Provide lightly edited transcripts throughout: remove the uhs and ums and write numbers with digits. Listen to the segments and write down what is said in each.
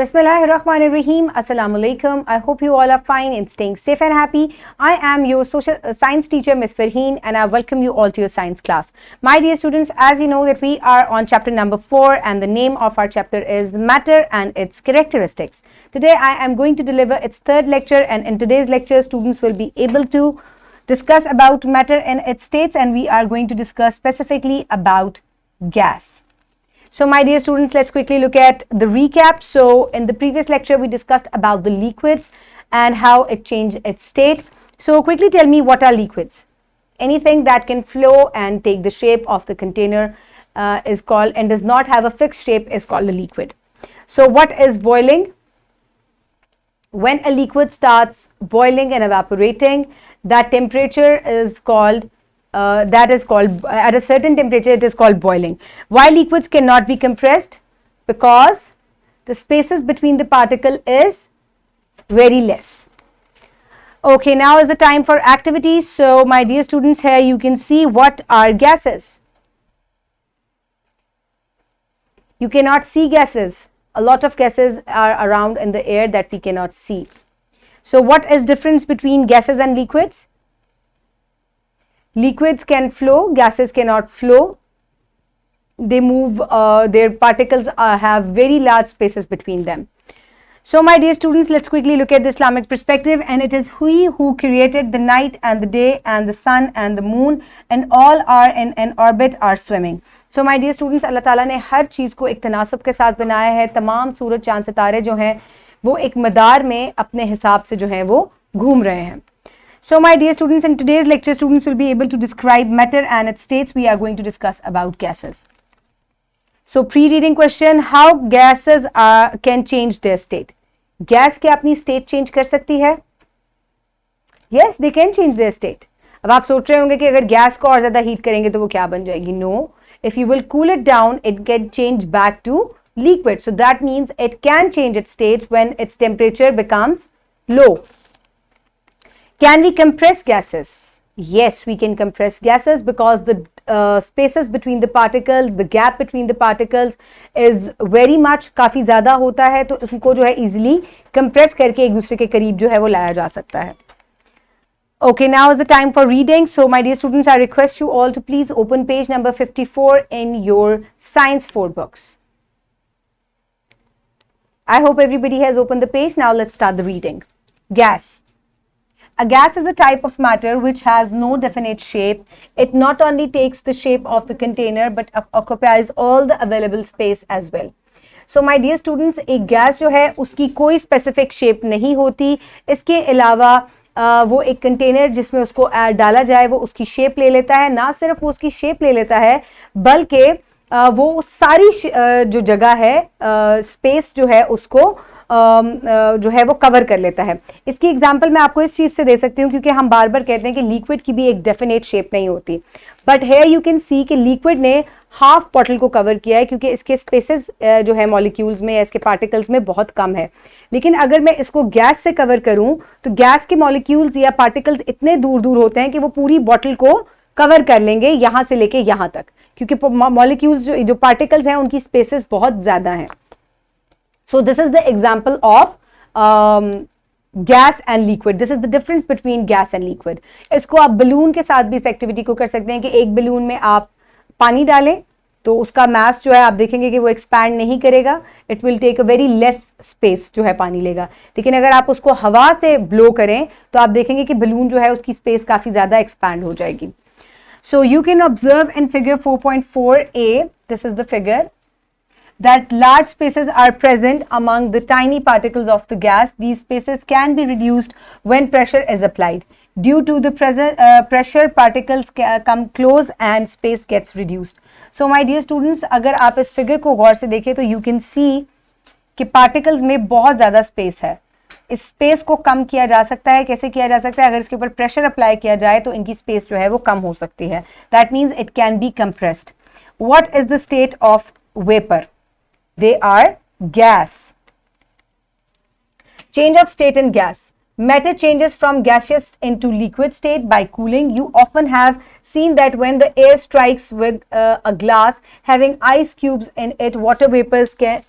Bismillahirrahmanirrahim. Assalamu alaikum. I hope you all are fine and staying safe and happy. I am your social science teacher, Ms. Farheen, and I welcome you all to your science class. My dear students, as you know that we are on chapter number 4 and the name of our chapter is Matter and its Characteristics. Today I am going to deliver its third lecture, and in today's lecture students will be able to discuss about matter and its states, and we are going to discuss specifically about gas. So my dear students, let's quickly look at the recap. So in the previous lecture, we discussed about the liquids and how it changed its state. So quickly tell me, what are liquids? Anything that can flow and take the shape of the container is called, and does not have a fixed shape, is called a liquid. So what is boiling? When a liquid starts boiling and evaporating, that temperature is called at a certain temperature it is called boiling. Why liquids cannot be compressed? Because the spaces between the particle is very less. Okay, now is the time for activities. So my dear students, here you can see what are gases. You cannot see gases. A lot of gases are around in the air that we cannot see. So what is difference between gases and liquids? Liquids can flow, gases cannot flow. They move, their particles have very large spaces between them. So my dear students, let's quickly look at the Islamic perspective, and it is He who created the night and the day and the sun and the moon, and all are in an orbit, are swimming. So my dear students, अल्लाह ताला ने हर चीज़ को एक तनासब के साथ बनाया है. तमाम सूरज चांद सितारे जो हैं वो एक मदार में अपने हिसाब से जो है वो घूम रहे हैं. So my dear students, in today's lecture, students will be able to describe matter and its states. We are going to discuss about gases. So pre-reading question, how gases can change their state? Gas क्या अपनी state change कर सकती है? Yes, they can change their state. अब आप सोच रहे होंगे कि अगर गैस को और ज़्यादा हीट करेंगे तो वो क्या बन जाएगी? No, if you will cool it down, it can change back to liquid. So that means it can change its states when its temperature becomes low. Can we compress gases? Yes, we can compress gases because the spaces between the particles, the gap between the particles is very much काफ़ी ज़्यादा होता है, तो उसको जो है easily compress करके एक दूसरे के करीब जो है वो लाया जा सकता है. Okay, now is the time for reading. So my dear students, I request you all to please open page number 54 in your Science 4 books. I hope everybody has opened the page. Now let's start the reading. Gas. A gas is a type of matter which has no definite shape. It not only takes the shape of the container but occupies all the available space as well. So my dear students, एक gas जो है उसकी कोई specific shape नहीं होती. इसके अलावा वो एक कंटेनर जिसमें उसको डाला जाए वो उसकी शेप ले लेता है. ना सिर्फ वो उसकी शेप ले लेता है बल्कि वो सारी जो जगह है स्पेस जो है उसको जो है वो कवर कर लेता है. इसकी एग्जांपल मैं आपको इस चीज़ से दे सकती हूँ क्योंकि हम बार बार कहते हैं कि लिक्विड की भी एक डेफिनेट शेप नहीं होती, but here you can see कि लिक्विड ने हाफ बॉटल को कवर किया है क्योंकि इसके स्पेसेस जो है मॉलिक्यूल्स में या इसके पार्टिकल्स में बहुत कम है. लेकिन अगर मैं इसको गैस से कवर करूँ तो गैस के मॉलिक्यूल्स या पार्टिकल्स इतने दूर दूर होते हैं कि वो पूरी बॉटल को कवर कर लेंगे यहाँ से लेके यहाँ तक, क्योंकि मॉलिक्यूल्स जो पार्टिकल्स हैं उनकी स्पेसेस बहुत ज़्यादा हैं. So this is the example of gas and liquid. This is the difference between gas and liquid. इसको आप बलून के साथ भी इस एक्टिविटी को कर सकते हैं कि एक बलून में आप पानी डालें तो उसका मास जो है आप देखेंगे कि वो एक्सपैंड नहीं करेगा. It will take a very less space जो है पानी लेगा. लेकिन अगर आप उसको हवा से ब्लो करें तो आप देखेंगे कि बलून जो है उसकी स्पेस काफ़ी ज़्यादा एक्सपैंड हो जाएगी. So you can observe in figure 4.4a, this is the figure, that large spaces are present among the tiny particles of the gas. These spaces can be reduced when pressure is applied. Due to the pressure, particles come close and space gets reduced. So my dear students, अगर आप इस figure को गौर से देखें तो you can see कि particles में बहुत ज़्यादा space है. इस space को कम किया जा सकता है. कैसे किया जा सकता है? अगर इसके ऊपर pressure apply किया जाए तो इनकी space जो है वो कम हो सकती है. That means it can be compressed. What is the state of vapor? They are gas. Change of state in gas. Matter changes from gaseous into liquid state by cooling. You often have seen that when the air strikes with a glass having ice cubes in it, water vapors can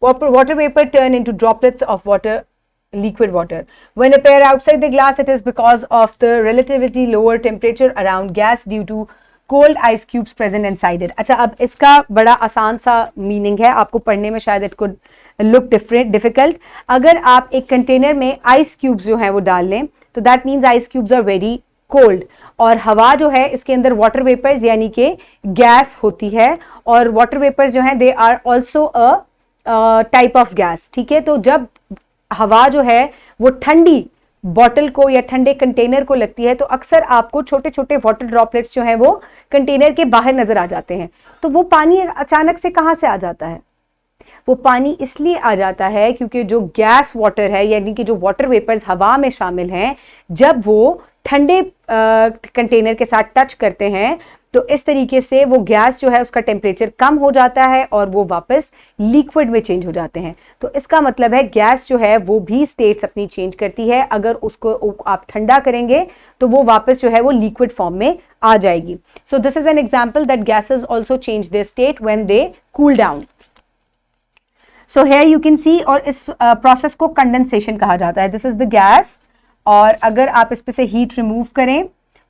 Water vapor turn into droplets of water, liquid water. When appear outside the glass, it is because of the relatively lower temperature around gas due to cold ice cubes present inside it. अच्छा, अब इसका बड़ा आसान सा meaning है, आपको पढ़ने में शायद it could look difficult. अगर आप एक कंटेनर में आइस क्यूब्स जो है वो डाल लें तो that means ice cubes are very cold, और हवा जो है इसके अंदर वाटर वेपर्स यानी कि गैस होती है, और वाटर वेपर्स जो हैं they are also a type of gas. ठीक है, तो जब हवा जो है वो ठंडी बॉटल को या ठंडे कंटेनर को लगती है तो अक्सर आपको छोटे छोटे वाटर ड्रॉपलेट्स जो हैं वो कंटेनर के बाहर नजर आ जाते हैं. तो वो पानी अचानक से कहां से आ जाता है? वो पानी इसलिए आ जाता है क्योंकि जो गैस वाटर है यानी कि जो वाटर वेपर्स हवा में शामिल हैं, जब वो ठंडे कंटेनर के साथ टच करते हैं तो इस तरीके से वो गैस जो है उसका टेम्परेचर कम हो जाता है और वो वापस लिक्विड में चेंज हो जाते हैं. तो इसका मतलब है गैस जो है वो भी स्टेट्स अपनी चेंज करती है. अगर उसको आप ठंडा करेंगे तो वो वापस जो है वो लिक्विड फॉर्म में आ जाएगी. So this is an example that gases also change their state when they cool down. So here you can see, और इस प्रोसेस को कंडेंसेशन कहा जाता है. दिस इज द गैस, और अगर आप इस पे से हीट रिमूव करें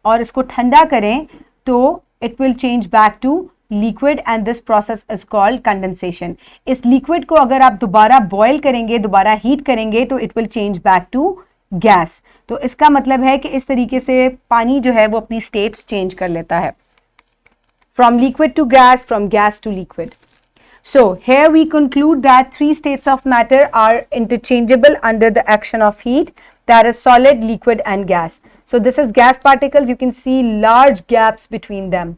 और इसको ठंडा करें तो it will change back to liquid and this process is called condensation. इस liquid को अगर आप दोबारा boil करेंगे, दोबारा heat करेंगे तो it will change back to gas. तो इसका मतलब है कि इस तरीके से पानी जो है वो अपनी states change कर लेता है, from liquid to gas, from gas to liquid. So here we conclude that three states of matter are interchangeable under the action of heat, that is solid, liquid and gas. So this is gas particles. You can see large gaps between them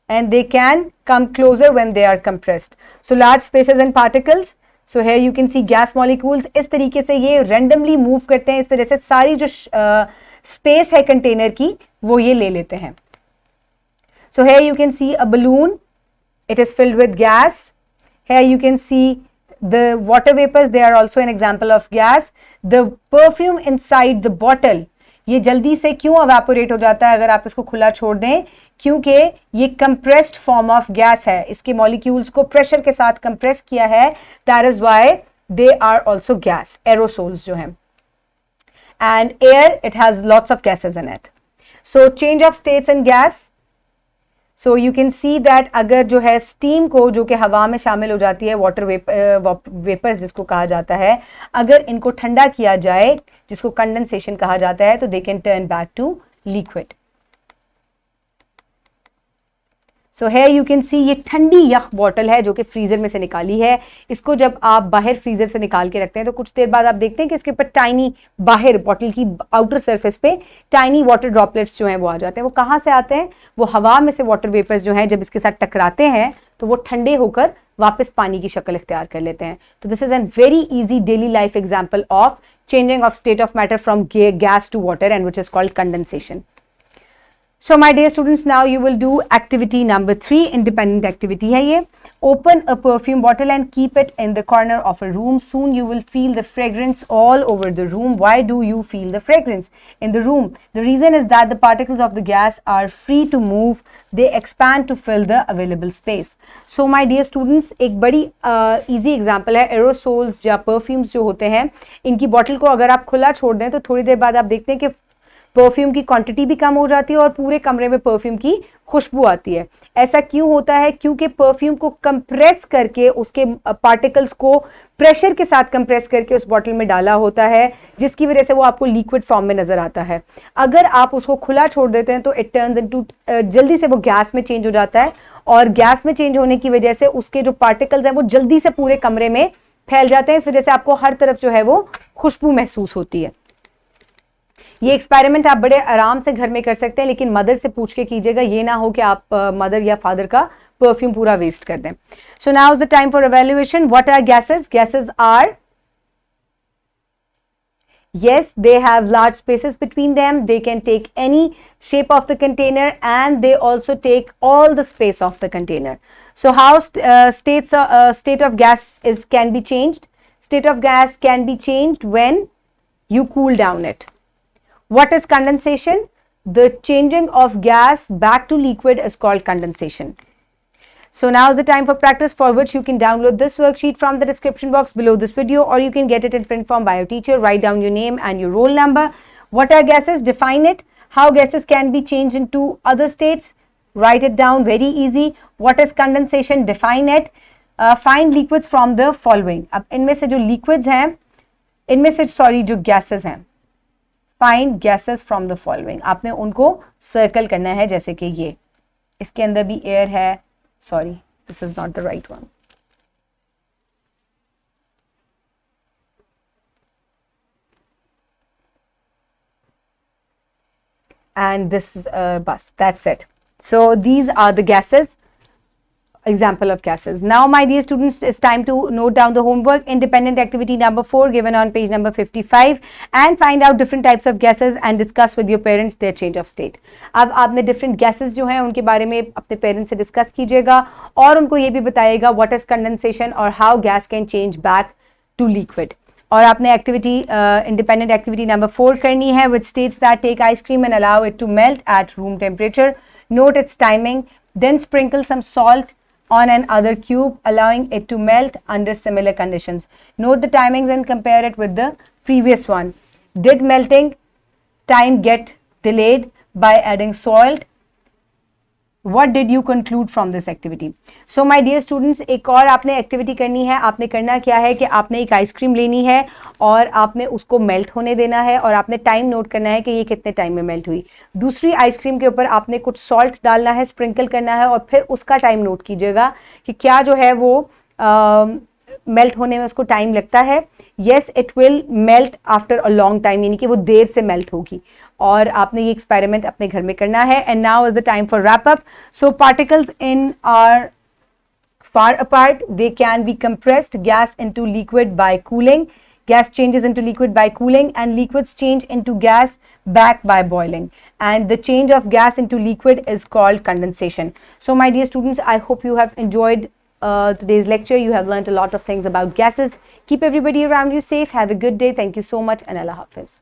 and they can come closer when they are compressed. So large spaces and particles. So here you can see gas molecules. इस तरीके से ये randomly move करते हैं, इस वजह से सारी जो space है container की वो ये ले लेते हैं. So here you can see a balloon. It is filled with gas. Here you can see the water vapors. They are also an example of gas. The perfume inside the bottle, ये जल्दी से क्यों evaporate हो जाता है अगर आप इसको खुला छोड़ दें? क्योंकि ये compressed form of gas है, इसके molecules को pressure के साथ compress किया है. That is why they are also gas, aerosols जो हैं. And air, it has lots of gases in it. So change of states in gas. So you can see that अगर जो है steam को, जो कि हवा में शामिल हो जाती है, water vapors जिसको कहा जाता है, अगर इनको ठंडा किया जाए जिसको condensation कहा जाता है तो they can turn back to liquid. So here you can see ये ठंडी यख बॉटल है जो कि फ्रीजर में से निकाली है. इसको जब आप बाहर फ्रीजर से निकाल के रखते हैं तो कुछ देर बाद आप देखते हैं कि इसके ऊपर टाइनी, बाहर बॉटल की आउटर सरफेस पे टाइनी वाटर ड्रॉपलेट्स जो हैं वो आ जाते हैं. वो कहाँ से आते हैं? वो हवा में से वाटर वेपर्स जो हैं जब इसके साथ टकराते हैं तो वो ठंडे होकर वापस पानी की शक्ल इख्तियार कर लेते हैं. तो this is an very easy daily life example of changing of state of matter from gas to water and which is called condensation. So my dear students, now you will do activity number 3, independent activity है ये. Open a perfume bottle and keep it in the corner of a room. Soon you will feel the fragrance all over the room. Why do you feel the fragrance in the room? The reason is that the particles of the gas are free to move. They expand to fill the available space. So my dear students, एक बड़ी easy example है. Aerosols या perfumes जो होते हैं, इनकी bottle को अगर आप खुला छोड़ दें तो थोड़ी देर बाद आप देखते हैं कि परफ्यूम की क्वांटिटी भी कम हो जाती है और पूरे कमरे में परफ्यूम की खुशबू आती है. ऐसा क्यों होता है? क्योंकि परफ्यूम को कंप्रेस करके, उसके पार्टिकल्स को प्रेशर के साथ कंप्रेस करके उस बॉटल में डाला होता है, जिसकी वजह से वो आपको लिक्विड फॉर्म में नजर आता है. अगर आप उसको खुला छोड़ देते हैं तो इट टर्न्स इनटू, जल्दी से वो गैस में चेंज हो जाता है, और गैस में चेंज होने की वजह से उसके जो पार्टिकल्स हैं वो जल्दी से पूरे कमरे में फैल जाते हैं. इस वजह से आपको हर तरफ जो है वो खुशबू महसूस होती है. ये एक्सपेरिमेंट आप बड़े आराम से घर में कर सकते हैं, लेकिन मदर से पूछ के कीजिएगा, ये ना हो कि आप मदर या फादर का परफ्यूम पूरा वेस्ट कर दें. So now is the time for evaluation. What are gases? Gases are, yes, they have large spaces between them. They can take any shape of the container and they also take all the space of the container. So how state of gas can be changed? State of gas can be changed when you cool down it. What is condensation? The changing of gas back to liquid is called condensation. So now is the time for practice, for which you can download this worksheet from the description box below this video, or you can get it in print form by your teacher. Write down your name and your roll number. What are gases? Define it. How gases can be changed into other states? Write it down, very easy. What is condensation? Define it. Find liquids from the following. अब इनमें से जो liquids हैं, इनमें से sorry जो gases हैं, find gases from the following. आपने उनको circle करना है, जैसे कि ये, इसके अंदर भी air है. Sorry, this is not the right one. And this is bus, that's it. So these are the gases, example of gases. Now my dear students, it's time to note down the homework. Independent activity number 4 given on page number 55, and find out different types of gases and discuss with your parents their change of state. अब आपने different gases जो हैं उनके बारे में अपने parents से discuss कीजिएगा, और उनको ये भी बताइएगा what is condensation और how gas can change back to liquid. और आपने एक्टिविटी इंडिपेंडेंट एक्टिविटी नंबर 4 करनी है, which states that take ice cream and allow it to melt at room temperature. Note its timing, then sprinkle some salt on an other cube, allowing it to melt under similar conditions. Note the timings and compare it with the previous one. Did melting time get delayed by adding salt? What did you conclude from this activity? So my dear students, एक और आपने activity करनी है. आपने करना क्या है कि आपने एक आइसक्रीम लेनी है और आपने उसको मेल्ट होने देना है, और आपने टाइम नोट करना है कि ये कितने टाइम में मेल्ट हुई. दूसरी आइसक्रीम के ऊपर आपने कुछ सॉल्ट डालना है, स्प्रिंकल करना है, और फिर उसका टाइम नोट कीजिएगा कि क्या जो है वो मेल्ट होने में उसको टाइम लगता है. Yes, it will melt after a long time, यानी कि वो देर से मेल्ट होगी. और आपने ये एक्सपेरिमेंट अपने घर में करना है. And now is the time for wrap up. So particles in are far apart, they can be compressed gas into liquid by cooling. Gas changes into liquid by cooling, and liquids change into gas back by boiling. And the change of gas into liquid is called condensation. So my dear students, I hope you have enjoyed today's lecture. You have learned a lot of things about gases. Keep everybody around you safe. Have a good day. Thank you so much, and Allah Hafiz.